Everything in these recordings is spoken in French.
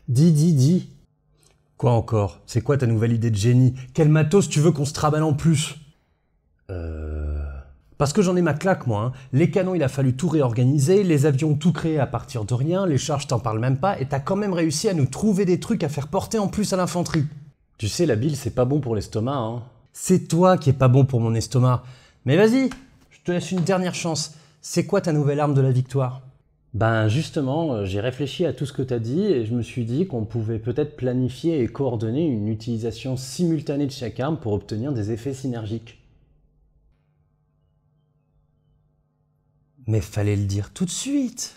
Dis. Quoi encore? C'est quoi ta nouvelle idée de génie? Quel matos tu veux qu'on se traballe en plus? Parce que j'en ai ma claque, moi. Les canons, il a fallu tout réorganiser, les avions tout créer à partir de rien, les charges, t'en parles même pas, et t'as quand même réussi à nous trouver des trucs à faire porter en plus à l'infanterie. Tu sais, la bile, c'est pas bon pour l'estomac, hein. C'est toi qui est pas bon pour mon estomac. Mais vas-y, je te laisse une dernière chance. C'est quoi ta nouvelle arme de la victoire? Ben justement, j'ai réfléchi à tout ce que t'as dit et je me suis dit qu'on pouvait peut-être planifier et coordonner une utilisation simultanée de chaque arme pour obtenir des effets synergiques. Mais fallait le dire tout de suite.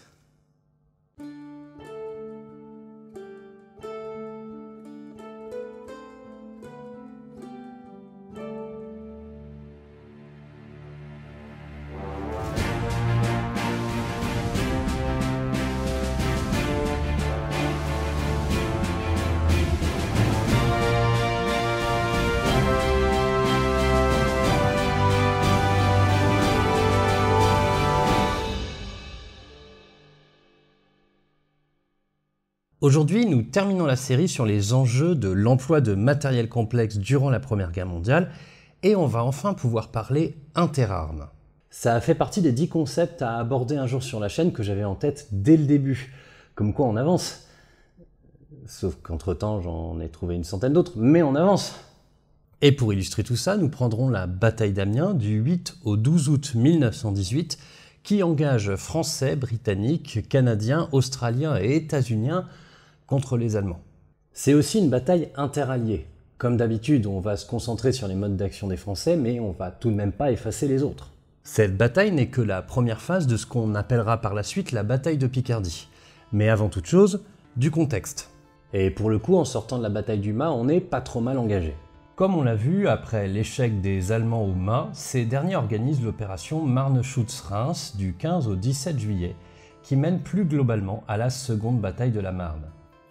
Aujourd'hui, nous terminons la série sur les enjeux de l'emploi de matériel complexe durant la Première Guerre mondiale et on va enfin pouvoir parler interarmes. Ça a fait partie des 10 concepts à aborder un jour sur la chaîne que j'avais en tête dès le début. Comme quoi on avance. Sauf qu'entre-temps, j'en ai trouvé une centaine d'autres, mais on avance. Et pour illustrer tout ça, nous prendrons la bataille d'Amiens du 8 au 12 août 1918 qui engage Français, Britanniques, Canadiens, Australiens et États-Uniens contre les Allemands. C'est aussi une bataille interalliée. Comme d'habitude, on va se concentrer sur les modes d'action des Français, mais on va tout de même pas effacer les autres. Cette bataille n'est que la première phase de ce qu'on appellera par la suite la bataille de Picardie. Mais avant toute chose, du contexte. Et pour le coup, en sortant de la bataille du Mât, on n'est pas trop mal engagé. Comme on l'a vu, après l'échec des Allemands au Mât, ces derniers organisent l'opération Marne-Schutz-Reims du 15 au 17 juillet, qui mène plus globalement à la seconde bataille de la Marne.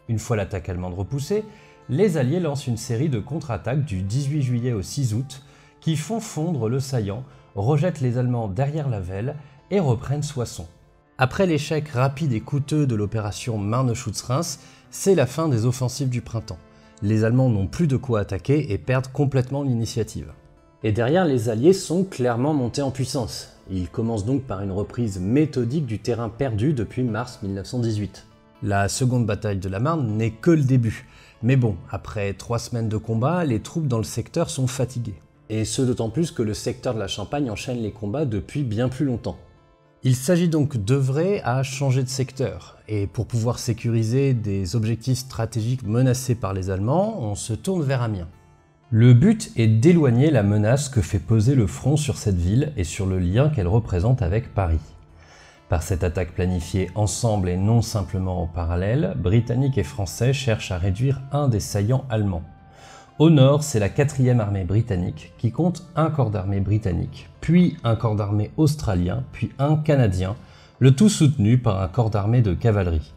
Une fois l'attaque allemande repoussée, les Alliés lancent une série de contre-attaques du 18 juillet au 6 août qui font fondre le saillant, rejettent les Allemands derrière la Vesle et reprennent Soissons. Après l'échec rapide et coûteux de l'opération Marne-Schutz-Reims, c'est la fin des offensives du printemps. Les Allemands n'ont plus de quoi attaquer et perdent complètement l'initiative. Et derrière, les Alliés sont clairement montés en puissance. Ils commencent donc par une reprise méthodique du terrain perdu depuis mars 1918. La seconde bataille de la Marne n'est que le début. Mais bon, après 3 semaines de combat, les troupes dans le secteur sont fatiguées. Et ce d'autant plus que le secteur de la Champagne enchaîne les combats depuis bien plus longtemps. Il s'agit donc d'œuvrer à changer de secteur. Et pour pouvoir sécuriser des objectifs stratégiques menacés par les Allemands, on se tourne vers Amiens. Le but est d'éloigner la menace que fait peser le front sur cette ville et sur le lien qu'elle représente avec Paris. Par cette attaque planifiée ensemble et non simplement en parallèle, Britanniques et Français cherchent à réduire un des saillants allemands. Au nord, c'est la 4e armée britannique qui compte un corps d'armée britannique, puis un corps d'armée australien, puis un canadien, le tout soutenu par un corps d'armée de cavalerie.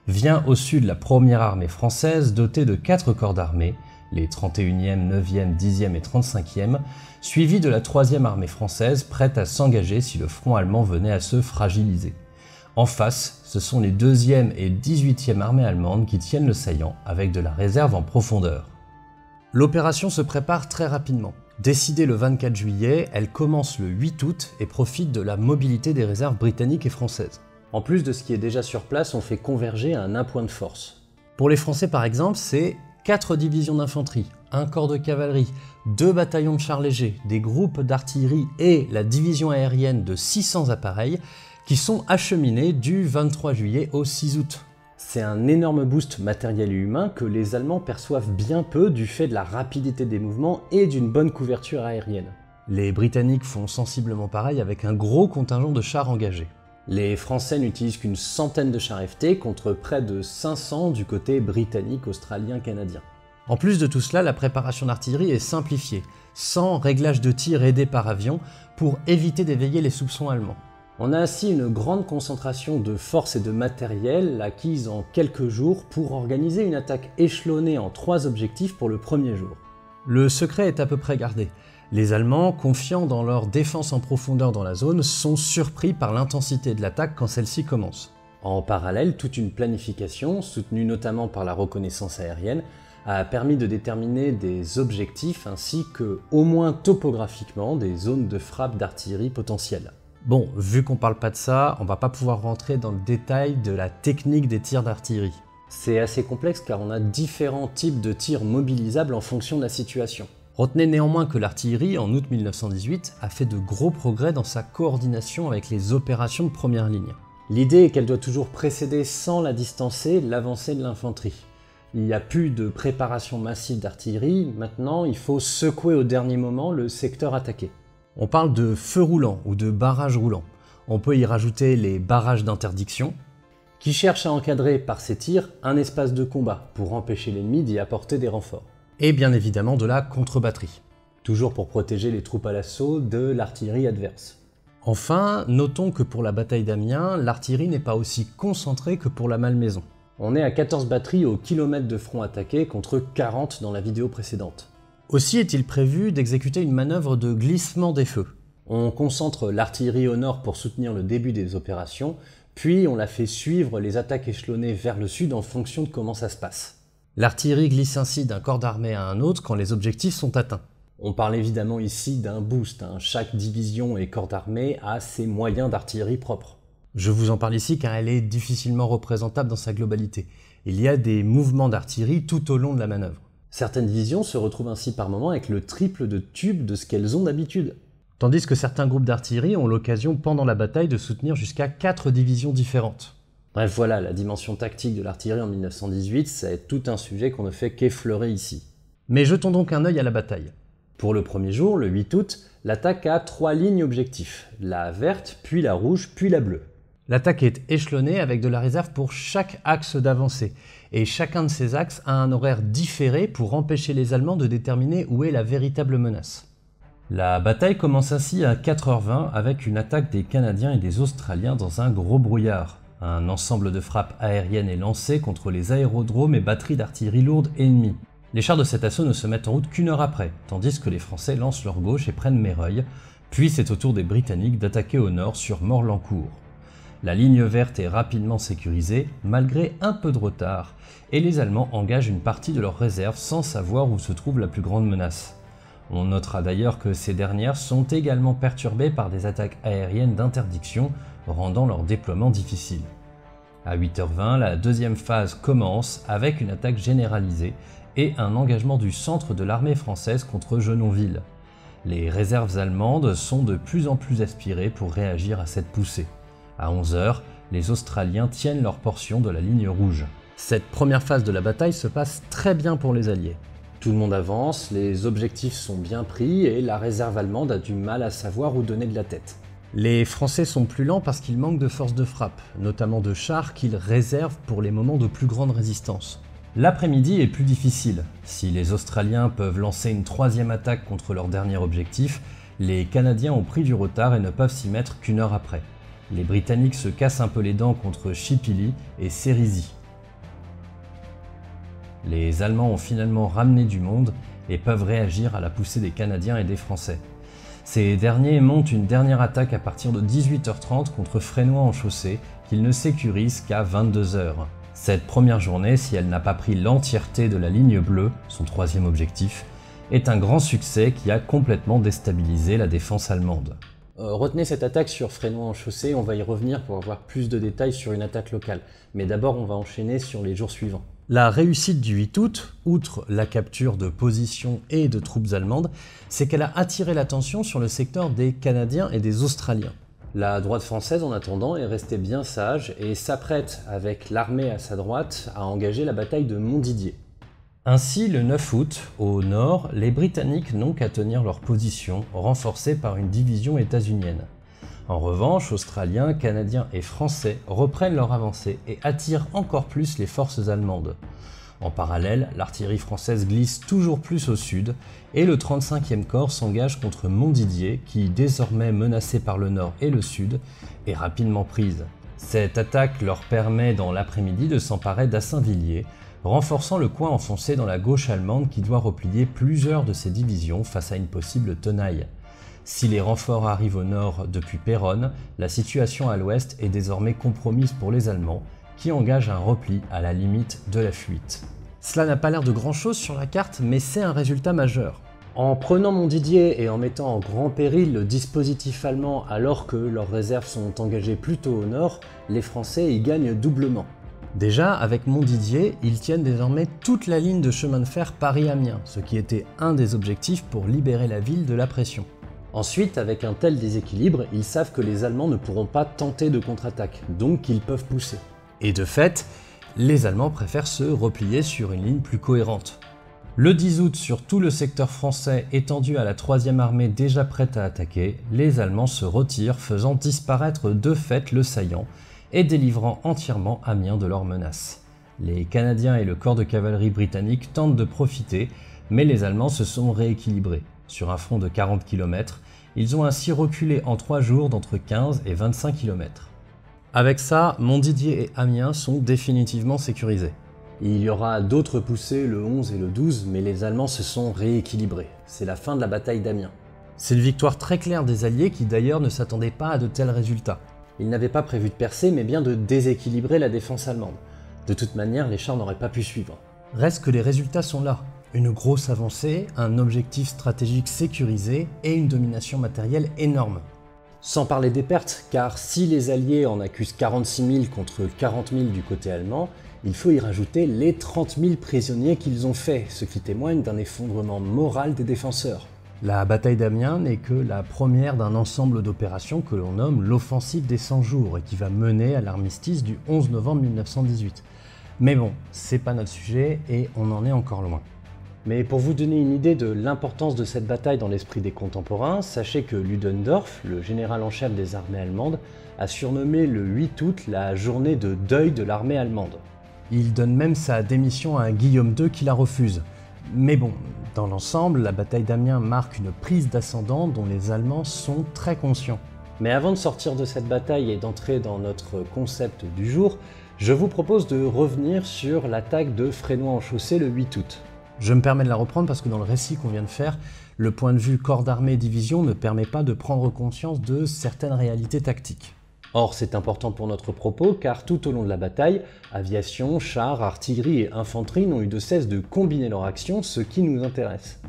Vient au sud la 1re armée française dotée de 4 corps d'armée, les 31e, 9e, 10e et 35e, suivis de la 3e armée française prête à s'engager si le front allemand venait à se fragiliser. En face, ce sont les 2e et 18e armées allemandes qui tiennent le saillant avec de la réserve en profondeur. L'opération se prépare très rapidement. Décidée le 24 juillet, elle commence le 8 août et profite de la mobilité des réserves britanniques et françaises. En plus de ce qui est déjà sur place, on fait converger un point de force. Pour les Français par exemple, c'est 4 divisions d'infanterie, un corps de cavalerie, 2 bataillons de chars légers, des groupes d'artillerie et la division aérienne de 600 appareils qui sont acheminés du 23 juillet au 6 août. C'est un énorme boost matériel et humain que les Allemands perçoivent bien peu du fait de la rapidité des mouvements et d'une bonne couverture aérienne. Les Britanniques font sensiblement pareil avec un gros contingent de chars engagés. Les Français n'utilisent qu'une centaine de chars FT contre près de 500 du côté britannique, australien, canadien. En plus de tout cela, la préparation d'artillerie est simplifiée, sans réglage de tir aidé par avion pour éviter d'éveiller les soupçons allemands. On a ainsi une grande concentration de forces et de matériel acquise en quelques jours pour organiser une attaque échelonnée en 3 objectifs pour le premier jour. Le secret est à peu près gardé. Les Allemands, confiants dans leur défense en profondeur dans la zone, sont surpris par l'intensité de l'attaque quand celle-ci commence. En parallèle, toute une planification, soutenue notamment par la reconnaissance aérienne, a permis de déterminer des objectifs ainsi que, au moins topographiquement, des zones de frappe d'artillerie potentielles. Bon, vu qu'on parle pas de ça, on va pas pouvoir rentrer dans le détail de la technique des tirs d'artillerie. C'est assez complexe car on a différents types de tirs mobilisables en fonction de la situation. Retenez néanmoins que l'artillerie, en août 1918, a fait de gros progrès dans sa coordination avec les opérations de première ligne. L'idée est qu'elle doit toujours précéder sans la distancer l'avancée de l'infanterie. Il n'y a plus de préparation massive d'artillerie, maintenant il faut secouer au dernier moment le secteur attaqué. On parle de feu roulant ou de barrage roulant. On peut y rajouter les barrages d'interdiction, qui cherchent à encadrer par ces tirs un espace de combat pour empêcher l'ennemi d'y apporter des renforts. Et bien évidemment de la contre-batterie, toujours pour protéger les troupes à l'assaut de l'artillerie adverse. Enfin, notons que pour la bataille d'Amiens, l'artillerie n'est pas aussi concentrée que pour la Malmaison. On est à 14 batteries au kilomètre de front attaqué contre 40 dans la vidéo précédente. Aussi est-il prévu d'exécuter une manœuvre de glissement des feux. On concentre l'artillerie au nord pour soutenir le début des opérations, puis on la fait suivre les attaques échelonnées vers le sud en fonction de comment ça se passe. L'artillerie glisse ainsi d'un corps d'armée à un autre quand les objectifs sont atteints. On parle évidemment ici d'un boost, chaque division et corps d'armée a ses moyens d'artillerie propres. Je vous en parle ici car elle est difficilement représentable dans sa globalité. Il y a des mouvements d'artillerie tout au long de la manœuvre. Certaines divisions se retrouvent ainsi par moments avec le triple de tubes de ce qu'elles ont d'habitude. Tandis que certains groupes d'artillerie ont l'occasion pendant la bataille de soutenir jusqu'à 4 divisions différentes. Bref, voilà, la dimension tactique de l'artillerie en 1918, c'est tout un sujet qu'on ne fait qu'effleurer ici. Mais jetons donc un œil à la bataille. Pour le premier jour, le 8 août, l'attaque a 3 lignes objectifs, la verte, puis la rouge, puis la bleue. L'attaque est échelonnée avec de la réserve pour chaque axe d'avancée, et chacun de ces axes a un horaire différé pour empêcher les Allemands de déterminer où est la véritable menace. La bataille commence ainsi à 4h20 avec une attaque des Canadiens et des Australiens dans un gros brouillard. Un ensemble de frappes aériennes est lancé contre les aérodromes et batteries d'artillerie lourde ennemies. Les chars de cet assaut ne se mettent en route qu'1 heure après, tandis que les Français lancent leur gauche et prennent Mereuil, puis c'est au tour des Britanniques d'attaquer au nord sur Morlancourt. La ligne verte est rapidement sécurisée, malgré un peu de retard, et les Allemands engagent une partie de leurs réserves sans savoir où se trouve la plus grande menace. On notera d'ailleurs que ces dernières sont également perturbées par des attaques aériennes d'interdiction, rendant leur déploiement difficile. À 8h20, la deuxième phase commence avec une attaque généralisée et un engagement du centre de l'armée française contre Genonville. Les réserves allemandes sont de plus en plus aspirées pour réagir à cette poussée. À 11h, les Australiens tiennent leur portion de la ligne rouge. Cette première phase de la bataille se passe très bien pour les Alliés. Tout le monde avance, les objectifs sont bien pris et la réserve allemande a du mal à savoir où donner de la tête. Les Français sont plus lents parce qu'ils manquent de force de frappe, notamment de chars qu'ils réservent pour les moments de plus grande résistance. L'après-midi est plus difficile. Si les Australiens peuvent lancer une troisième attaque contre leur dernier objectif, les Canadiens ont pris du retard et ne peuvent s'y mettre qu'1 heure après. Les Britanniques se cassent un peu les dents contre Chipilly et Cerisy. Les Allemands ont finalement ramené du monde et peuvent réagir à la poussée des Canadiens et des Français. Ces derniers montent une dernière attaque à partir de 18h30 contre Fresnoy en chaussée, qu'ils ne sécurisent qu'à 22h. Cette première journée, si elle n'a pas pris l'entièreté de la ligne bleue, son troisième objectif, est un grand succès qui a complètement déstabilisé la défense allemande. Retenez cette attaque sur Fresnoy en chaussée, on va y revenir pour avoir plus de détails sur une attaque locale. Mais d'abord, on va enchaîner sur les jours suivants. La réussite du 8 août, outre la capture de positions et de troupes allemandes, c'est qu'elle a attiré l'attention sur le secteur des Canadiens et des Australiens. La droite française, en attendant, est restée bien sage et s'apprête, avec l'armée à sa droite, à engager la bataille de Montdidier. Ainsi, le 9 août, au nord, les Britanniques n'ont qu'à tenir leur position, renforcée par une division états-unienne. En revanche, Australiens, Canadiens et Français reprennent leur avancée et attirent encore plus les forces allemandes. En parallèle, l'artillerie française glisse toujours plus au sud et le 35e corps s'engage contre Montdidier qui, désormais menacé par le nord et le sud, est rapidement prise. Cette attaque leur permet dans l'après-midi de s'emparer d'Assainvilliers, renforçant le coin enfoncé dans la gauche allemande qui doit replier plusieurs de ses divisions face à une possible tenaille. Si les renforts arrivent au nord depuis Péronne, la situation à l'ouest est désormais compromise pour les Allemands, qui engagent un repli à la limite de la fuite. Cela n'a pas l'air de grand-chose sur la carte, mais c'est un résultat majeur. En prenant Montdidier et en mettant en grand péril le dispositif allemand alors que leurs réserves sont engagées plutôt au nord, les Français y gagnent doublement. Déjà, avec Montdidier, ils tiennent désormais toute la ligne de chemin de fer Paris-Amiens, ce qui était un des objectifs pour libérer la ville de la pression. Ensuite, avec un tel déséquilibre, ils savent que les Allemands ne pourront pas tenter de contre-attaque, donc qu'ils peuvent pousser. Et de fait, les Allemands préfèrent se replier sur une ligne plus cohérente. Le 10 août, sur tout le secteur français étendu à la 3e armée déjà prête à attaquer, les Allemands se retirent, faisant disparaître de fait le saillant et délivrant entièrement Amiens de leurs menaces. Les Canadiens et le corps de cavalerie britannique tentent de profiter, mais les Allemands se sont rééquilibrés. Sur un front de 40 km, ils ont ainsi reculé en 3 jours d'entre 15 et 25 km. Avec ça, Montdidier et Amiens sont définitivement sécurisés. Il y aura d'autres poussées le 11 et le 12, mais les Allemands se sont rééquilibrés. C'est la fin de la bataille d'Amiens. C'est une victoire très claire des Alliés qui d'ailleurs ne s'attendaient pas à de tels résultats. Ils n'avaient pas prévu de percer, mais bien de déséquilibrer la défense allemande. De toute manière, les chars n'auraient pas pu suivre. Reste que les résultats sont là. Une grosse avancée, un objectif stratégique sécurisé et une domination matérielle énorme. Sans parler des pertes, car si les Alliés en accusent 46 000 contre 40 000 du côté allemand, il faut y rajouter les 30 000 prisonniers qu'ils ont faits, ce qui témoigne d'un effondrement moral des défenseurs. La bataille d'Amiens n'est que la première d'un ensemble d'opérations que l'on nomme l'offensive des 100 jours et qui va mener à l'armistice du 11 novembre 1918. Mais bon, c'est pas notre sujet et on en est encore loin. Mais pour vous donner une idée de l'importance de cette bataille dans l'esprit des contemporains, sachez que Ludendorff, le général en chef des armées allemandes, a surnommé le 8 août la journée de deuil de l'armée allemande. Il donne même sa démission à Guillaume II qui la refuse. Mais bon, dans l'ensemble, la bataille d'Amiens marque une prise d'ascendant dont les Allemands sont très conscients. Mais avant de sortir de cette bataille et d'entrer dans notre concept du jour, je vous propose de revenir sur l'attaque de Fresnoy-en-Chaussée le 8 août. Je me permets de la reprendre parce que dans le récit qu'on vient de faire, le point de vue corps d'armée et division ne permet pas de prendre conscience de certaines réalités tactiques. Or, c'est important pour notre propos car tout au long de la bataille, aviation, chars, artillerie et infanterie n'ont eu de cesse de combiner leurs actions, ce qui nous intéresse.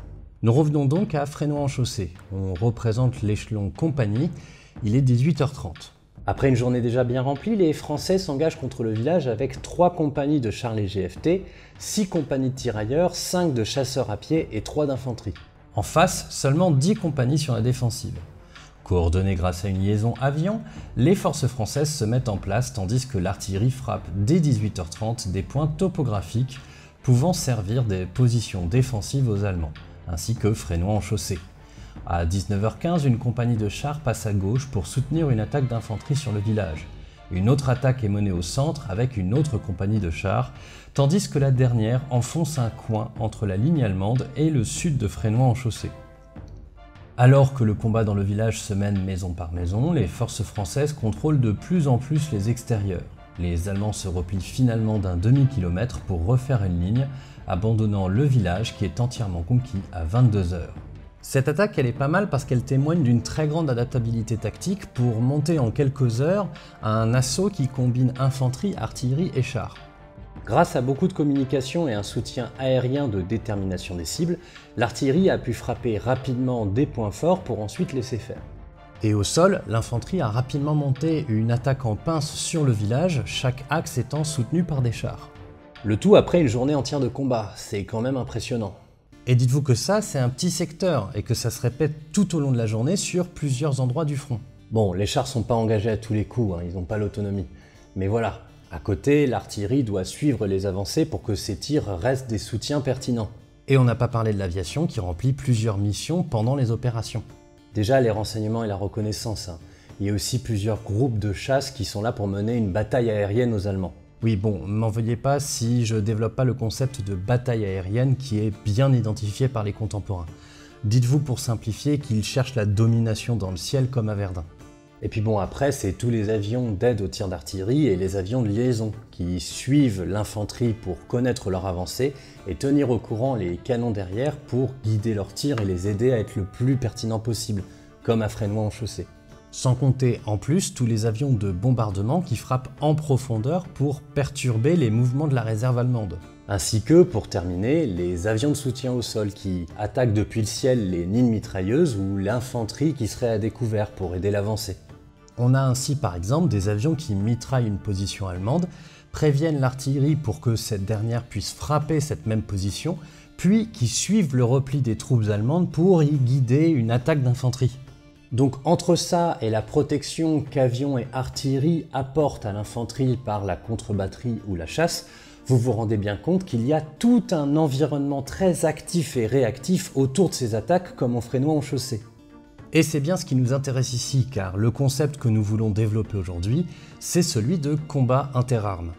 Nous revenons donc à Fresnoy-en-Chaussée. On représente l'échelon compagnie, il est 18h30. Après une journée déjà bien remplie, les Français s'engagent contre le village avec 3 compagnies de chars légers FT, 6 compagnies de tirailleurs, 5 de chasseurs à pied et 3 d'infanterie. En face, seulement 10 compagnies sur la défensive. Coordonnées grâce à une liaison avion, les forces françaises se mettent en place tandis que l'artillerie frappe dès 18h30 des points topographiques pouvant servir des positions défensives aux Allemands, ainsi que Fresnoy-en-Chaussée. À 19h15, une compagnie de chars passe à gauche pour soutenir une attaque d'infanterie sur le village. Une autre attaque est menée au centre avec une autre compagnie de chars, tandis que la dernière enfonce un coin entre la ligne allemande et le sud de Fresnoy-en-Chaussée. Alors que le combat dans le village se mène maison par maison, les forces françaises contrôlent de plus en plus les extérieurs. Les Allemands se replient finalement d'un demi-kilomètre pour refaire une ligne, abandonnant le village qui est entièrement conquis à 22h. Cette attaque, elle est pas mal parce qu'elle témoigne d'une très grande adaptabilité tactique pour monter en quelques heures à un assaut qui combine infanterie, artillerie et chars. Grâce à beaucoup de communication et un soutien aérien de détermination des cibles, l'artillerie a pu frapper rapidement des points forts pour ensuite laisser faire. Et au sol, l'infanterie a rapidement monté une attaque en pince sur le village, chaque axe étant soutenu par des chars. Le tout après une journée entière de combat, c'est quand même impressionnant. Et dites-vous que ça, c'est un petit secteur, et que ça se répète tout au long de la journée sur plusieurs endroits du front. Bon, les chars sont pas engagés à tous les coups, ils n'ont pas l'autonomie. Mais voilà, à côté, l'artillerie doit suivre les avancées pour que ces tirs restent des soutiens pertinents. Et on n'a pas parlé de l'aviation qui remplit plusieurs missions pendant les opérations. Déjà, les renseignements et la reconnaissance. Il y a aussi plusieurs groupes de chasse qui sont là pour mener une bataille aérienne aux Allemands. Oui, bon, m'en veuillez pas si je développe pas le concept de bataille aérienne qui est bien identifié par les contemporains. Dites-vous pour simplifier qu'ils cherchent la domination dans le ciel comme à Verdun. Et puis bon, après, c'est tous les avions d'aide au tir d'artillerie et les avions de liaison qui suivent l'infanterie pour connaître leur avancée et tenir au courant les canons derrière pour guider leurs tirs et les aider à être le plus pertinent possible. comme à Frénois en chaussée. Sans compter en plus tous les avions de bombardement qui frappent en profondeur pour perturber les mouvements de la réserve allemande. Ainsi que, pour terminer, les avions de soutien au sol qui attaquent depuis le ciel les nids de mitrailleuses ou l'infanterie qui serait à découvert pour aider l'avancée. On a ainsi par exemple des avions qui mitraillent une position allemande, préviennent l'artillerie pour que cette dernière puisse frapper cette même position, puis qui suivent le repli des troupes allemandes pour y guider une attaque d'infanterie. Donc entre ça et la protection qu'avions et artillerie apportent à l'infanterie par la contre-batterie ou la chasse, vous vous rendez bien compte qu'il y a tout un environnement très actif et réactif autour de ces attaques comme en Frénois en chaussée. Et c'est bien ce qui nous intéresse ici, car le concept que nous voulons développer aujourd'hui, c'est celui de combat interarmes.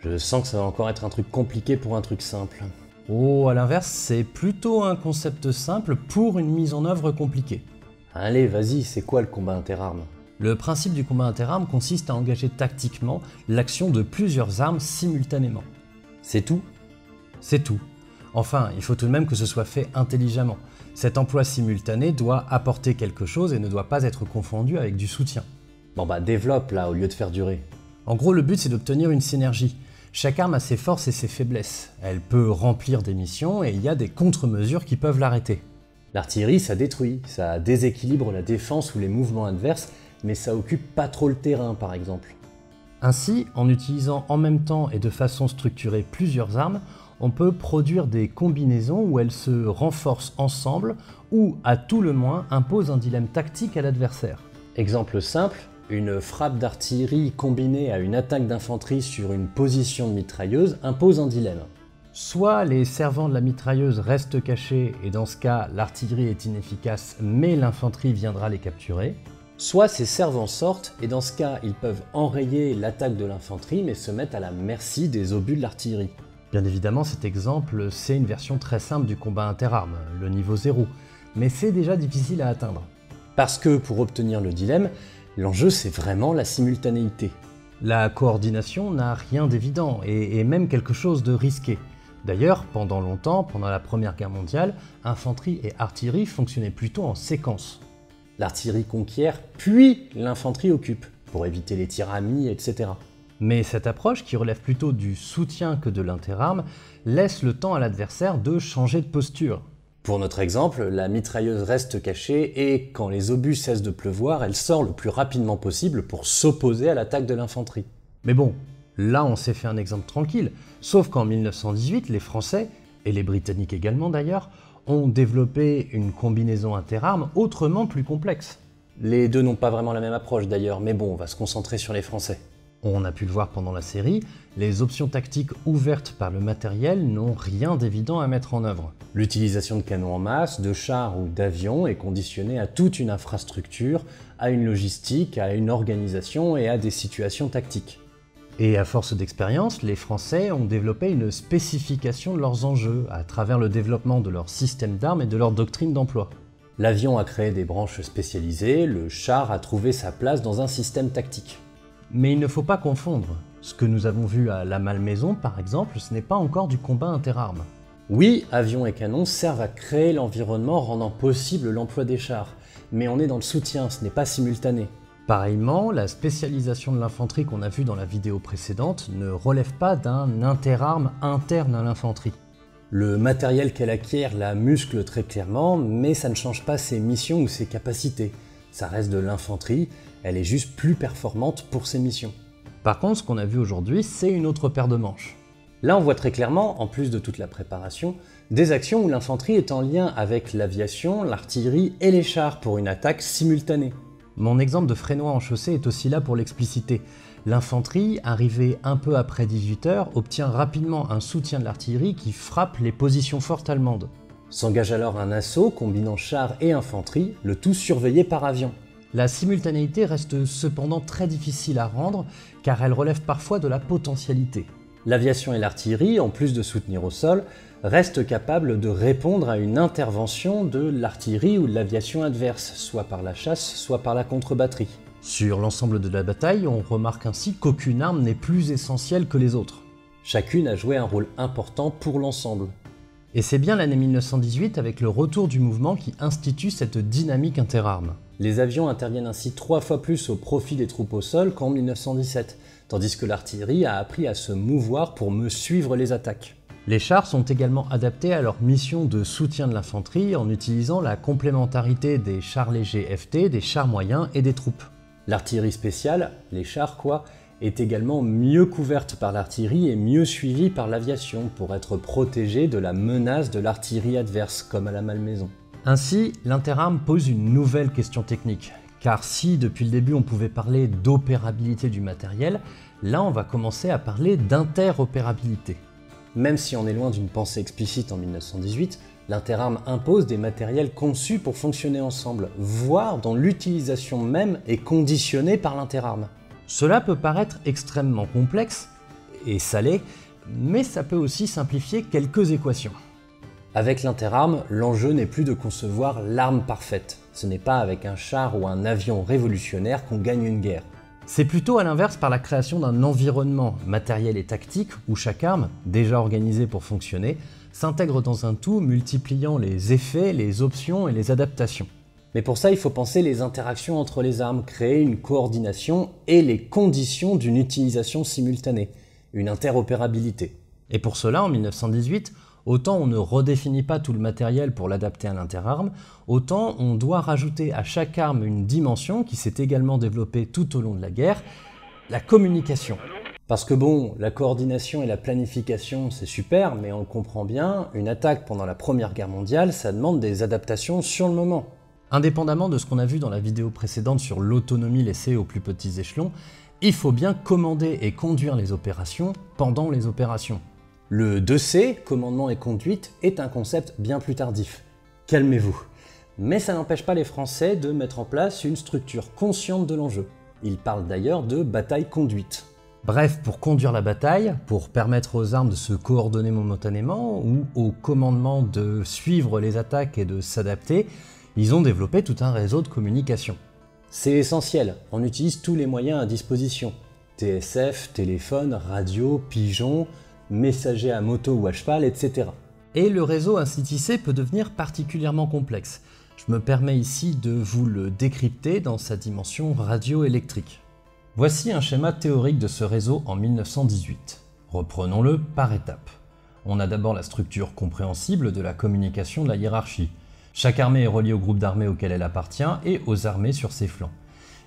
Je sens que ça va encore être un truc compliqué pour un truc simple. Oh, à l'inverse, c'est plutôt un concept simple pour une mise en œuvre compliquée. Allez, vas-y, c'est quoi le combat interarmes? Le principe du combat interarmes consiste à engager tactiquement l'action de plusieurs armes simultanément. C'est tout? C'est tout. Enfin, il faut tout de même que ce soit fait intelligemment. Cet emploi simultané doit apporter quelque chose et ne doit pas être confondu avec du soutien. Bon bah développe là, au lieu de faire durer. En gros, le but c'est d'obtenir une synergie. Chaque arme a ses forces et ses faiblesses. Elle peut remplir des missions et il y a des contre-mesures qui peuvent l'arrêter. L'artillerie, ça détruit, ça déséquilibre la défense ou les mouvements adverses, mais ça occupe pas trop le terrain par exemple. Ainsi, en utilisant en même temps et de façon structurée plusieurs armes, on peut produire des combinaisons où elles se renforcent ensemble ou, à tout le moins, imposent un dilemme tactique à l'adversaire. Exemple simple, une frappe d'artillerie combinée à une attaque d'infanterie sur une position de mitrailleuse impose un dilemme. Soit les servants de la mitrailleuse restent cachés et dans ce cas l'artillerie est inefficace mais l'infanterie viendra les capturer. Soit ces servants sortent et dans ce cas ils peuvent enrayer l'attaque de l'infanterie mais se mettent à la merci des obus de l'artillerie. Bien évidemment cet exemple c'est une version très simple du combat interarmes, le niveau 0, mais c'est déjà difficile à atteindre. Parce que pour obtenir le dilemme, l'enjeu c'est vraiment la simultanéité. La coordination n'a rien d'évident et est même quelque chose de risqué. D'ailleurs, pendant longtemps, pendant la Première Guerre mondiale, infanterie et artillerie fonctionnaient plutôt en séquence. L'artillerie conquiert, puis l'infanterie occupe, pour éviter les tirs amis, etc. Mais cette approche, qui relève plutôt du soutien que de l'interarme, laisse le temps à l'adversaire de changer de posture. Pour notre exemple, la mitrailleuse reste cachée et quand les obus cessent de pleuvoir, elle sort le plus rapidement possible pour s'opposer à l'attaque de l'infanterie. Mais bon, là on s'est fait un exemple tranquille, sauf qu'en 1918, les Français, et les Britanniques également d'ailleurs, ont développé une combinaison interarmes autrement plus complexe. Les deux n'ont pas vraiment la même approche d'ailleurs, mais bon, on va se concentrer sur les Français. On a pu le voir pendant la série, les options tactiques ouvertes par le matériel n'ont rien d'évident à mettre en œuvre. L'utilisation de canons en masse, de chars ou d'avions est conditionnée à toute une infrastructure, à une logistique, à une organisation et à des situations tactiques. Et à force d'expérience, les Français ont développé une spécification de leurs enjeux à travers le développement de leur système d'armes et de leur doctrine d'emploi. L'avion a créé des branches spécialisées, le char a trouvé sa place dans un système tactique. Mais il ne faut pas confondre. Ce que nous avons vu à la Malmaison, par exemple, ce n'est pas encore du combat interarmes. Oui, avions et canons servent à créer l'environnement rendant possible l'emploi des chars, mais on est dans le soutien, ce n'est pas simultané. Pareillement, la spécialisation de l'infanterie qu'on a vue dans la vidéo précédente ne relève pas d'un interarme interne à l'infanterie. Le matériel qu'elle acquiert la muscle très clairement, mais ça ne change pas ses missions ou ses capacités. Ça reste de l'infanterie, elle est juste plus performante pour ses missions. Par contre, ce qu'on a vu aujourd'hui, c'est une autre paire de manches. Là, on voit très clairement, en plus de toute la préparation, des actions où l'infanterie est en lien avec l'aviation, l'artillerie et les chars pour une attaque simultanée. Mon exemple de Frénois en chaussée est aussi là pour l'expliciter. L'infanterie, arrivée un peu après 18 h, obtient rapidement un soutien de l'artillerie qui frappe les positions fortes allemandes. S'engage alors un assaut combinant chars et infanterie, le tout surveillé par avion. La simultanéité reste cependant très difficile à rendre car elle relève parfois de la potentialité. L'aviation et l'artillerie, en plus de soutenir au sol, restent capables de répondre à une intervention de l'artillerie ou de l'aviation adverse, soit par la chasse, soit par la contre-batterie. Sur l'ensemble de la bataille, on remarque ainsi qu'aucune arme n'est plus essentielle que les autres. Chacune a joué un rôle important pour l'ensemble. Et c'est bien l'année 1918 avec le retour du mouvement qui institue cette dynamique interarmes. Les avions interviennent ainsi 3 fois plus au profit des troupes au sol qu'en 1917, tandis que l'artillerie a appris à se mouvoir pour me suivre les attaques. Les chars sont également adaptés à leur mission de soutien de l'infanterie en utilisant la complémentarité des chars légers FT, des chars moyens et des troupes. L'artillerie spéciale, les chars quoi, est également mieux couverte par l'artillerie et mieux suivie par l'aviation pour être protégée de la menace de l'artillerie adverse, comme à la Malmaison. Ainsi, l'interarmes pose une nouvelle question technique. Car si depuis le début on pouvait parler d'opérabilité du matériel, là on va commencer à parler d'interopérabilité. Même si on est loin d'une pensée explicite en 1918, l'interarmes impose des matériels conçus pour fonctionner ensemble, voire dont l'utilisation même est conditionnée par l'interarmes. Cela peut paraître extrêmement complexe, et ça l'est, mais ça peut aussi simplifier quelques équations. Avec l'interarmes, l'enjeu n'est plus de concevoir l'arme parfaite. Ce n'est pas avec un char ou un avion révolutionnaire qu'on gagne une guerre. C'est plutôt à l'inverse par la création d'un environnement matériel et tactique où chaque arme, déjà organisée pour fonctionner, s'intègre dans un tout multipliant les effets, les options et les adaptations. Mais pour ça, il faut penser les interactions entre les armes, créer une coordination et les conditions d'une utilisation simultanée, une interopérabilité. Et pour cela, en 1918, autant on ne redéfinit pas tout le matériel pour l'adapter à l'interarme, autant on doit rajouter à chaque arme une dimension qui s'est également développée tout au long de la guerre, la communication. Parce que bon, la coordination et la planification c'est super, mais on le comprend bien, une attaque pendant la Première Guerre mondiale, ça demande des adaptations sur le moment. Indépendamment de ce qu'on a vu dans la vidéo précédente sur l'autonomie laissée aux plus petits échelons, il faut bien commander et conduire les opérations pendant les opérations. Le 2C, commandement et conduite, est un concept bien plus tardif. Calmez-vous. Mais ça n'empêche pas les Français de mettre en place une structure consciente de l'enjeu. Ils parlent d'ailleurs de bataille conduite. Bref, pour conduire la bataille, pour permettre aux armes de se coordonner momentanément ou au commandement de suivre les attaques et de s'adapter, ils ont développé tout un réseau de communication. C'est essentiel, on utilise tous les moyens à disposition. TSF, téléphone, radio, pigeon, messager à moto ou à cheval, etc. Et le réseau ainsi tissé peut devenir particulièrement complexe. Je me permets ici de vous le décrypter dans sa dimension radioélectrique. Voici un schéma théorique de ce réseau en 1918. Reprenons-le par étapes. On a d'abord la structure compréhensible de la communication de la hiérarchie. Chaque armée est reliée au groupe d'armées auquel elle appartient et aux armées sur ses flancs.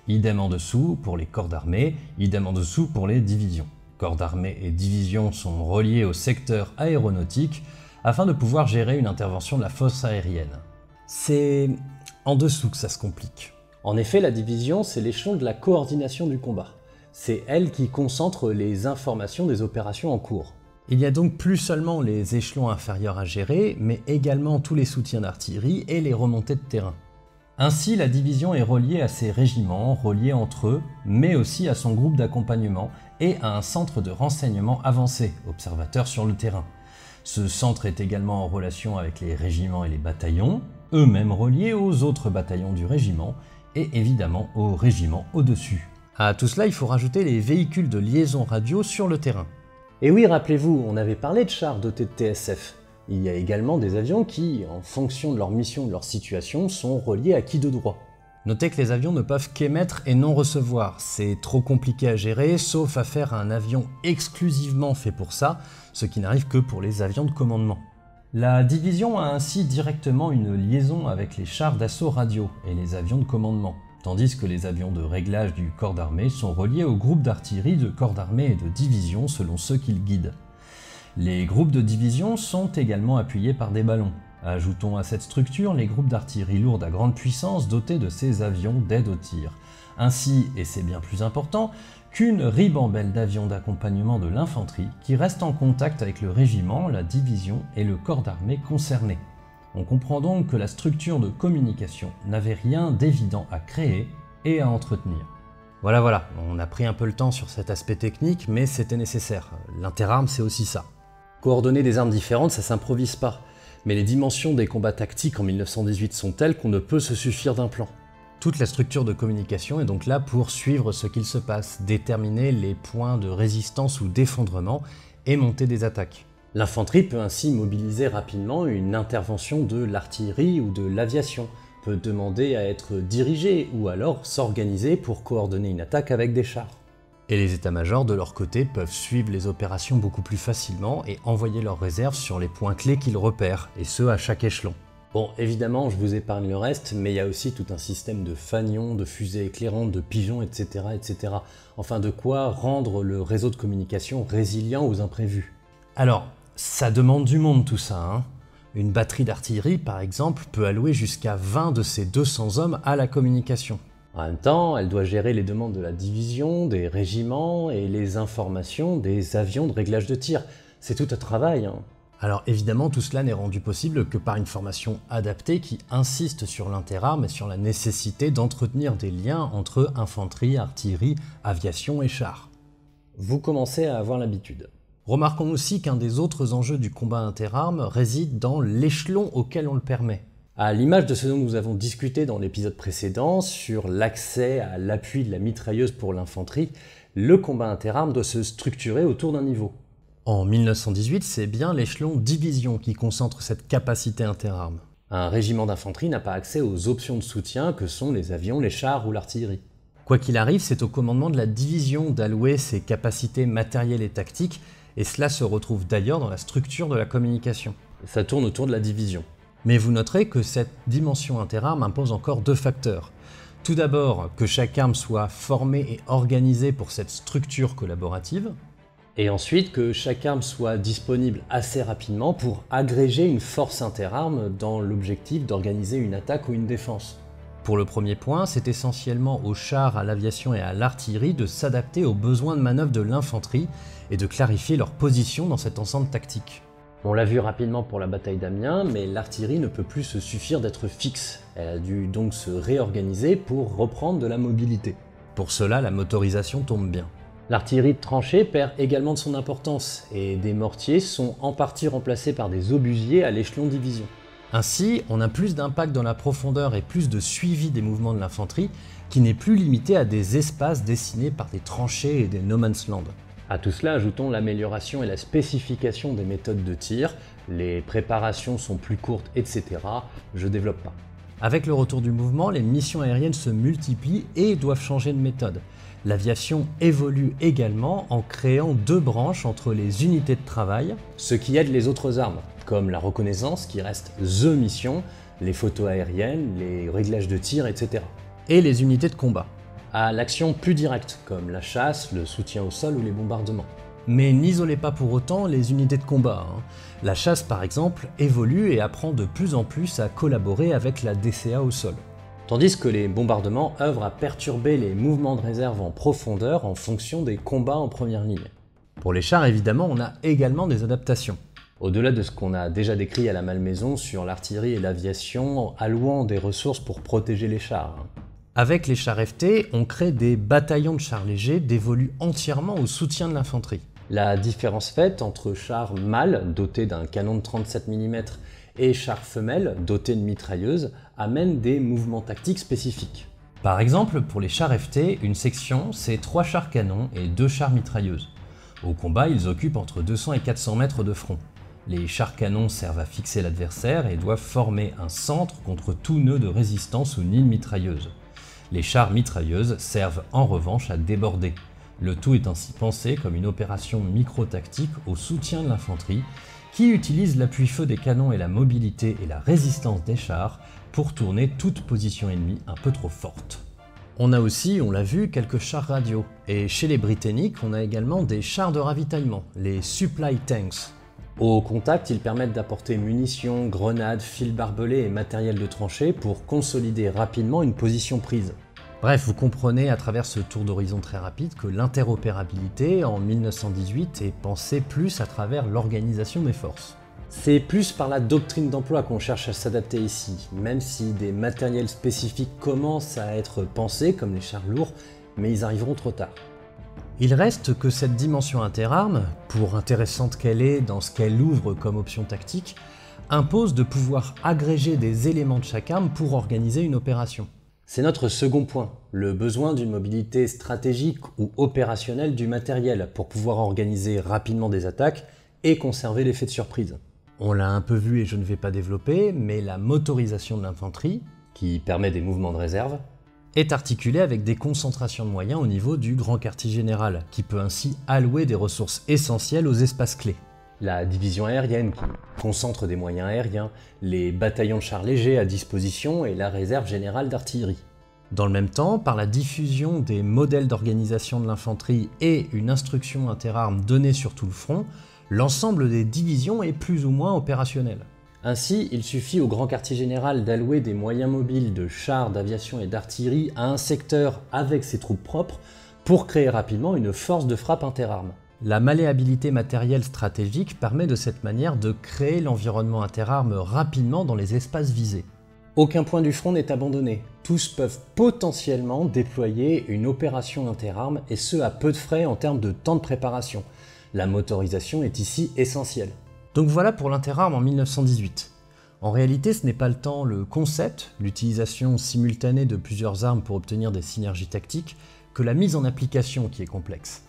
Idem en dessous pour les corps d'armée, idem en dessous pour les divisions. Corps d'armée et divisions sont reliés au secteur aéronautique afin de pouvoir gérer une intervention de la force aérienne. C'est en dessous que ça se complique. En effet, la division, c'est l'échelon de la coordination du combat. C'est elle qui concentre les informations des opérations en cours. Il y a donc plus seulement les échelons inférieurs à gérer, mais également tous les soutiens d'artillerie et les remontées de terrain. Ainsi, la division est reliée à ses régiments, reliés entre eux, mais aussi à son groupe d'accompagnement et à un centre de renseignement avancé, observateur sur le terrain. Ce centre est également en relation avec les régiments et les bataillons, eux-mêmes reliés aux autres bataillons du régiment, et évidemment aux régiments au-dessus. À tout cela, il faut rajouter les véhicules de liaison radio sur le terrain. Et oui, rappelez-vous, on avait parlé de chars dotés de TSF. Il y a également des avions qui, en fonction de leur mission, de leur situation, sont reliés à qui de droit. Notez que les avions ne peuvent qu'émettre et non recevoir. C'est trop compliqué à gérer, sauf à faire un avion exclusivement fait pour ça, ce qui n'arrive que pour les avions de commandement. La division a ainsi directement une liaison avec les chars d'assaut radio et les avions de commandement, tandis que les avions de réglage du corps d'armée sont reliés aux groupes d'artillerie de corps d'armée et de division selon ceux qu'ils guident. Les groupes de division sont également appuyés par des ballons. Ajoutons à cette structure les groupes d'artillerie lourde à grande puissance dotés de ces avions d'aide au tir. Ainsi, et c'est bien plus important, qu'une ribambelle d'avions d'accompagnement de l'infanterie qui restent en contact avec le régiment, la division et le corps d'armée concernés. On comprend donc que la structure de communication n'avait rien d'évident à créer et à entretenir. Voilà, on a pris un peu le temps sur cet aspect technique, mais c'était nécessaire. L'interarme, c'est aussi ça. Coordonner des armes différentes, ça s'improvise pas. Mais les dimensions des combats tactiques en 1918 sont telles qu'on ne peut se suffire d'un plan. Toute la structure de communication est donc là pour suivre ce qu'il se passe, déterminer les points de résistance ou d'effondrement et monter des attaques. L'infanterie peut ainsi mobiliser rapidement une intervention de l'artillerie ou de l'aviation, peut demander à être dirigé ou alors s'organiser pour coordonner une attaque avec des chars. Et les états-majors, de leur côté, peuvent suivre les opérations beaucoup plus facilement et envoyer leurs réserves sur les points clés qu'ils repèrent, et ce à chaque échelon. Bon, évidemment, je vous épargne le reste, mais il y a aussi tout un système de fanions, de fusées éclairantes, de pigeons, etc., etc. Enfin, de quoi rendre le réseau de communication résilient aux imprévus. Alors, ça demande du monde tout ça, hein. Une batterie d'artillerie, par exemple, peut allouer jusqu'à 20 de ses 200 hommes à la communication. En même temps, elle doit gérer les demandes de la division, des régiments et les informations des avions de réglage de tir. C'est tout un travail, hein. Alors évidemment, tout cela n'est rendu possible que par une formation adaptée qui insiste sur l'interarmes et sur la nécessité d'entretenir des liens entre infanterie, artillerie, aviation et chars. Vous commencez à avoir l'habitude. Remarquons aussi qu'un des autres enjeux du combat interarmes réside dans l'échelon auquel on le permet. À l'image de ce dont nous avons discuté dans l'épisode précédent sur l'accès à l'appui de la mitrailleuse pour l'infanterie, le combat interarmes doit se structurer autour d'un niveau. En 1918, c'est bien l'échelon division qui concentre cette capacité interarmes. Un régiment d'infanterie n'a pas accès aux options de soutien que sont les avions, les chars ou l'artillerie. Quoi qu'il arrive, c'est au commandement de la division d'allouer ses capacités matérielles et tactiques, et cela se retrouve d'ailleurs dans la structure de la communication. Ça tourne autour de la division. Mais vous noterez que cette dimension interarmes impose encore deux facteurs. Tout d'abord, que chaque arme soit formée et organisée pour cette structure collaborative. Et ensuite, que chaque arme soit disponible assez rapidement pour agréger une force interarmes dans l'objectif d'organiser une attaque ou une défense. Pour le premier point, c'est essentiellement aux chars, à l'aviation et à l'artillerie de s'adapter aux besoins de manœuvre de l'infanterie et de clarifier leur position dans cet ensemble tactique. On l'a vu rapidement pour la bataille d'Amiens, mais l'artillerie ne peut plus se suffire d'être fixe. Elle a dû donc se réorganiser pour reprendre de la mobilité. Pour cela, la motorisation tombe bien. L'artillerie de tranchée perd également de son importance, et des mortiers sont en partie remplacés par des obusiers à l'échelon division. Ainsi, on a plus d'impact dans la profondeur et plus de suivi des mouvements de l'infanterie, qui n'est plus limité à des espaces dessinés par des tranchées et des no man's land. À tout cela, ajoutons l'amélioration et la spécification des méthodes de tir, les préparations sont plus courtes, etc. Je développe pas. Avec le retour du mouvement, les missions aériennes se multiplient et doivent changer de méthode. L'aviation évolue également en créant deux branches entre les unités de travail, ce qui aide les autres armes, comme la reconnaissance qui reste THE mission, les photos aériennes, les réglages de tir, etc. et les unités de combat, à l'action plus directe, comme la chasse, le soutien au sol ou les bombardements. Mais n'isolez pas pour autant les unités de combat, hein. La chasse par exemple évolue et apprend de plus en plus à collaborer avec la DCA au sol. Tandis que les bombardements œuvrent à perturber les mouvements de réserve en profondeur en fonction des combats en première ligne. Pour les chars évidemment, on a également des adaptations. Au-delà de ce qu'on a déjà décrit à la Malmaison sur l'artillerie et l'aviation, allouant des ressources pour protéger les chars. Avec les chars FT, on crée des bataillons de chars légers dévolus entièrement au soutien de l'infanterie. La différence faite entre chars mâles dotés d'un canon de 37 mm et chars femelles dotés de mitrailleuses amène des mouvements tactiques spécifiques. Par exemple, pour les chars FT, une section, c'est 3 chars canons et 2 chars mitrailleuses. Au combat, ils occupent entre 200 et 400 mètres de front. Les chars canons servent à fixer l'adversaire et doivent former un centre contre tout nœud de résistance ou nid de mitrailleuse. Les chars mitrailleuses servent en revanche à déborder. Le tout est ainsi pensé comme une opération micro-tactique au soutien de l'infanterie qui utilise l'appui-feu des canons et la mobilité et la résistance des chars pour tourner toute position ennemie un peu trop forte. On a aussi, on l'a vu, quelques chars radio. Et chez les Britanniques, on a également des chars de ravitaillement, les supply tanks. Au contact, ils permettent d'apporter munitions, grenades, fils barbelés et matériel de tranchée pour consolider rapidement une position prise. Bref, vous comprenez à travers ce tour d'horizon très rapide que l'interopérabilité en 1918 est pensée plus à travers l'organisation des forces. C'est plus par la doctrine d'emploi qu'on cherche à s'adapter ici, même si des matériels spécifiques commencent à être pensés, comme les chars lourds, mais ils arriveront trop tard. Il reste que cette dimension interarmes, pour intéressante qu'elle est dans ce qu'elle ouvre comme option tactique, impose de pouvoir agréger des éléments de chaque arme pour organiser une opération. C'est notre second point, le besoin d'une mobilité stratégique ou opérationnelle du matériel pour pouvoir organiser rapidement des attaques et conserver l'effet de surprise. On l'a un peu vu et je ne vais pas développer, mais la motorisation de l'infanterie, qui permet des mouvements de réserve, est articulé avec des concentrations de moyens au niveau du grand quartier général, qui peut ainsi allouer des ressources essentielles aux espaces clés. La division aérienne qui concentre des moyens aériens, les bataillons de chars légers à disposition et la réserve générale d'artillerie. Dans le même temps, par la diffusion des modèles d'organisation de l'infanterie et une instruction interarmes donnée sur tout le front, l'ensemble des divisions est plus ou moins opérationnel. Ainsi, il suffit au grand quartier général d'allouer des moyens mobiles de chars, d'aviation et d'artillerie à un secteur avec ses troupes propres pour créer rapidement une force de frappe interarmes. La malléabilité matérielle stratégique permet de cette manière de créer l'environnement interarmes rapidement dans les espaces visés. Aucun point du front n'est abandonné. Tous peuvent potentiellement déployer une opération interarmes et ce à peu de frais en termes de temps de préparation. La motorisation est ici essentielle. Donc voilà pour l'interarmes en 1918. En réalité, ce n'est pas le temps, le concept, l'utilisation simultanée de plusieurs armes pour obtenir des synergies tactiques, que la mise en application qui est complexe.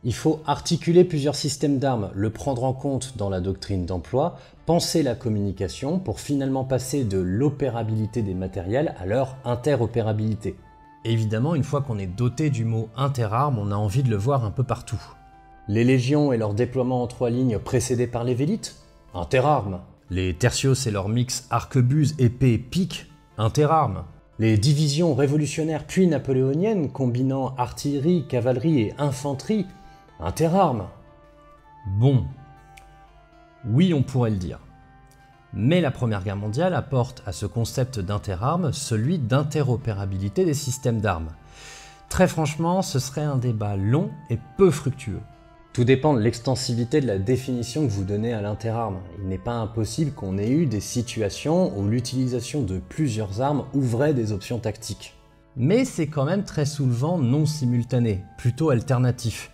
Il faut articuler plusieurs systèmes d'armes, le prendre en compte dans la doctrine d'emploi, penser la communication pour finalement passer de l'opérabilité des matériels à leur interopérabilité. Évidemment, une fois qu'on est doté du mot interarmes, on a envie de le voir un peu partout. Les légions et leur déploiement en 3 lignes précédés par les vélites, interarmes. Les tertios et leur mix arquebuse, épée, pique, interarmes. Les divisions révolutionnaires puis napoléoniennes combinant artillerie, cavalerie et infanterie, interarmes. Bon, oui on pourrait le dire. Mais la Première Guerre mondiale apporte à ce concept d'interarmes celui d'interopérabilité des systèmes d'armes. Très franchement, ce serait un débat long et peu fructueux. Tout dépend de l'extensivité de la définition que vous donnez à l'interarme. Il n'est pas impossible qu'on ait eu des situations où l'utilisation de plusieurs armes ouvrait des options tactiques. Mais c'est quand même très souvent non simultané, plutôt alternatif.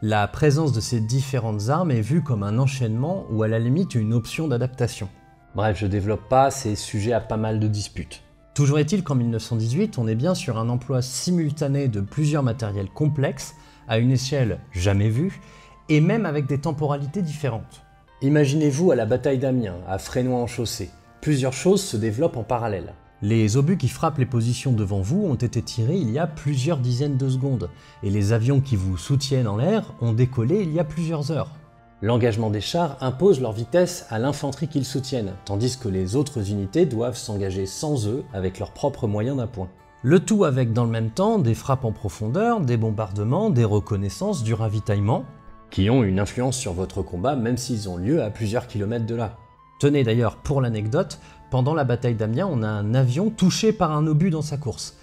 La présence de ces différentes armes est vue comme un enchaînement ou à la limite une option d'adaptation. Bref, je développe pas, c'est sujet à pas mal de disputes. Toujours est-il qu'en 1918, on est bien sur un emploi simultané de plusieurs matériels complexes, à une échelle jamais vue, et même avec des temporalités différentes. Imaginez-vous à la bataille d'Amiens, à Frénois-en-Chaussée. Plusieurs choses se développent en parallèle. Les obus qui frappent les positions devant vous ont été tirés il y a plusieurs dizaines de secondes, et les avions qui vous soutiennent en l'air ont décollé il y a plusieurs heures. L'engagement des chars impose leur vitesse à l'infanterie qu'ils soutiennent, tandis que les autres unités doivent s'engager sans eux avec leurs propres moyens d'appoint. Le tout avec dans le même temps des frappes en profondeur, des bombardements, des reconnaissances, du ravitaillement, qui ont une influence sur votre combat même s'ils ont lieu à plusieurs kilomètres de là. Tenez d'ailleurs, pour l'anecdote, pendant la bataille d'Amiens, on a un avion touché par un obus dans sa course.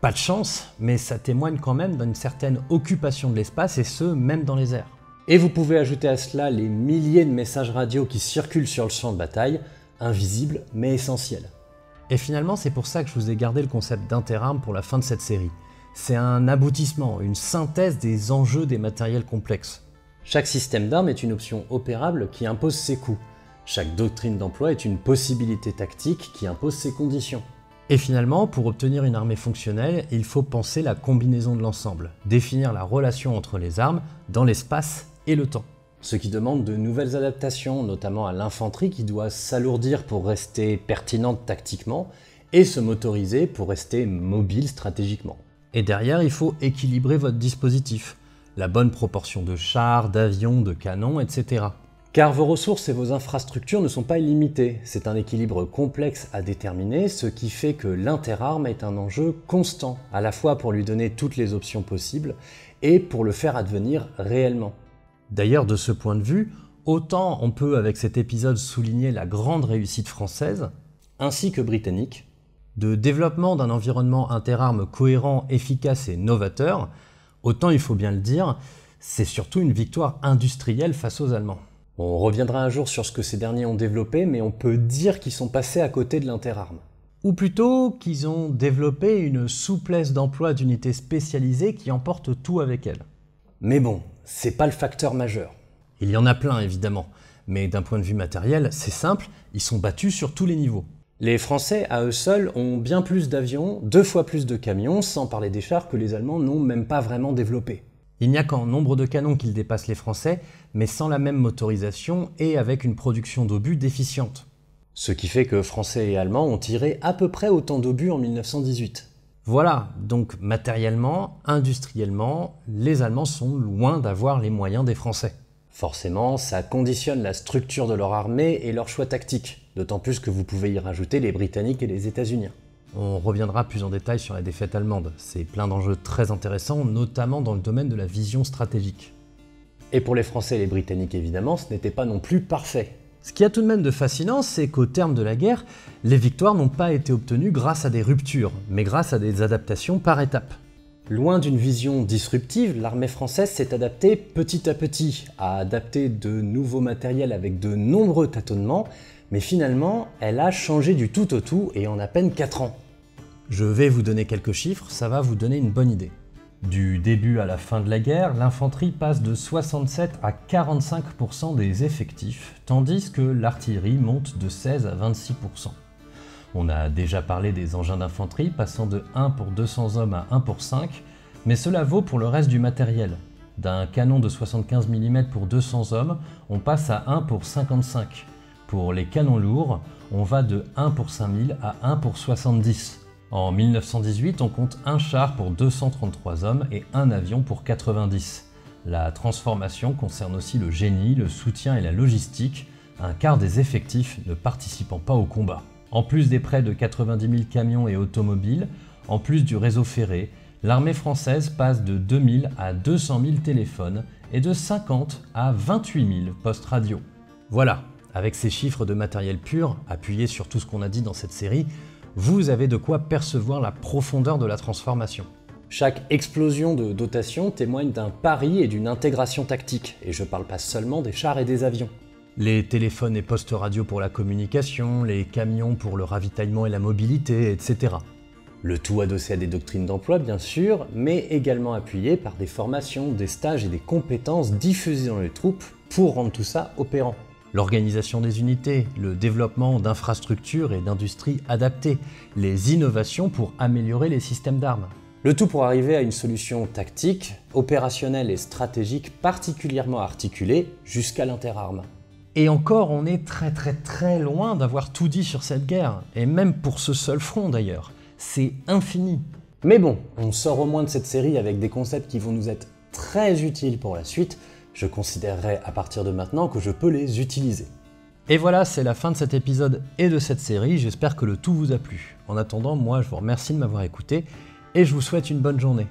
Pas de chance, mais ça témoigne quand même d'une certaine occupation de l'espace, et ce, même dans les airs. Et vous pouvez ajouter à cela les milliers de messages radio qui circulent sur le champ de bataille, invisibles mais essentiels. Et finalement, c'est pour ça que je vous ai gardé le concept d'interarmes pour la fin de cette série. C'est un aboutissement, une synthèse des enjeux des matériels complexes. Chaque système d'armes est une option opérable qui impose ses coûts. Chaque doctrine d'emploi est une possibilité tactique qui impose ses conditions. Et finalement, pour obtenir une armée fonctionnelle, il faut penser la combinaison de l'ensemble, définir la relation entre les armes dans l'espace et le temps. Ce qui demande de nouvelles adaptations, notamment à l'infanterie qui doit s'alourdir pour rester pertinente tactiquement et se motoriser pour rester mobile stratégiquement. Et derrière, il faut équilibrer votre dispositif. La bonne proportion de chars, d'avions, de canons, etc. Car vos ressources et vos infrastructures ne sont pas illimitées. C'est un équilibre complexe à déterminer, ce qui fait que l'interarme est un enjeu constant, à la fois pour lui donner toutes les options possibles et pour le faire advenir réellement. D'ailleurs, de ce point de vue, autant on peut avec cet épisode souligner la grande réussite française, ainsi que britannique, de développement d'un environnement interarmes cohérent, efficace et novateur, autant il faut bien le dire, c'est surtout une victoire industrielle face aux Allemands. On reviendra un jour sur ce que ces derniers ont développé, mais on peut dire qu'ils sont passés à côté de l'interarme. Ou plutôt qu'ils ont développé une souplesse d'emploi d'unités spécialisées qui emportent tout avec elles. Mais bon, c'est pas le facteur majeur. Il y en a plein évidemment, mais d'un point de vue matériel, c'est simple, ils sont battus sur tous les niveaux. Les Français, à eux seuls, ont bien plus d'avions, 2 fois plus de camions, sans parler des chars que les Allemands n'ont même pas vraiment développés. Il n'y a qu'en nombre de canons qu'ils dépassent les Français, mais sans la même motorisation et avec une production d'obus déficiente. Ce qui fait que Français et Allemands ont tiré à peu près autant d'obus en 1918. Voilà, donc matériellement, industriellement, les Allemands sont loin d'avoir les moyens des Français. Forcément, ça conditionne la structure de leur armée et leurs choix tactiques, d'autant plus que vous pouvez y rajouter les Britanniques et les États-Unis. On reviendra plus en détail sur la défaite allemande, c'est plein d'enjeux très intéressants, notamment dans le domaine de la vision stratégique. Et pour les Français et les Britanniques évidemment, ce n'était pas non plus parfait. Ce qu'il y a tout de même de fascinant, c'est qu'au terme de la guerre, les victoires n'ont pas été obtenues grâce à des ruptures, mais grâce à des adaptations par étapes. Loin d'une vision disruptive, l'armée française s'est adaptée petit à petit, a adapté de nouveaux matériels avec de nombreux tâtonnements, mais finalement, elle a changé du tout au tout et en à peine 4 ans. Je vais vous donner quelques chiffres, ça va vous donner une bonne idée. Du début à la fin de la guerre, l'infanterie passe de 67 à 45% des effectifs, tandis que l'artillerie monte de 16 à 26%. On a déjà parlé des engins d'infanterie passant de 1 pour 200 hommes à 1 pour 5, mais cela vaut pour le reste du matériel. D'un canon de 75 mm pour 200 hommes, on passe à 1 pour 55. Pour les canons lourds, on va de 1 pour 5000 à 1 pour 70. En 1918, on compte un char pour 233 hommes et un avion pour 90. La transformation concerne aussi le génie, le soutien et la logistique, un quart des effectifs ne participant pas au combat. En plus des près de 90 000 camions et automobiles, en plus du réseau ferré, l'armée française passe de 2000 à 200 000 téléphones et de 50 à 28 000 postes radio. Voilà, avec ces chiffres de matériel pur, appuyés sur tout ce qu'on a dit dans cette série, vous avez de quoi percevoir la profondeur de la transformation. Chaque explosion de dotation témoigne d'un pari et d'une intégration tactique, et je parle pas seulement des chars et des avions. Les téléphones et postes radio pour la communication, les camions pour le ravitaillement et la mobilité, etc. Le tout adossé à des doctrines d'emploi bien sûr, mais également appuyé par des formations, des stages et des compétences diffusées dans les troupes pour rendre tout ça opérant. L'organisation des unités, le développement d'infrastructures et d'industries adaptées, les innovations pour améliorer les systèmes d'armes. Le tout pour arriver à une solution tactique, opérationnelle et stratégique particulièrement articulée jusqu'à l'interarmes. Et encore, on est très loin d'avoir tout dit sur cette guerre, et même pour ce seul front d'ailleurs. C'est infini. Mais bon, on sort au moins de cette série avec des concepts qui vont nous être très utiles pour la suite. Je considérerai à partir de maintenant que je peux les utiliser. Et voilà, c'est la fin de cet épisode et de cette série, j'espère que le tout vous a plu. En attendant, moi je vous remercie de m'avoir écouté, et je vous souhaite une bonne journée.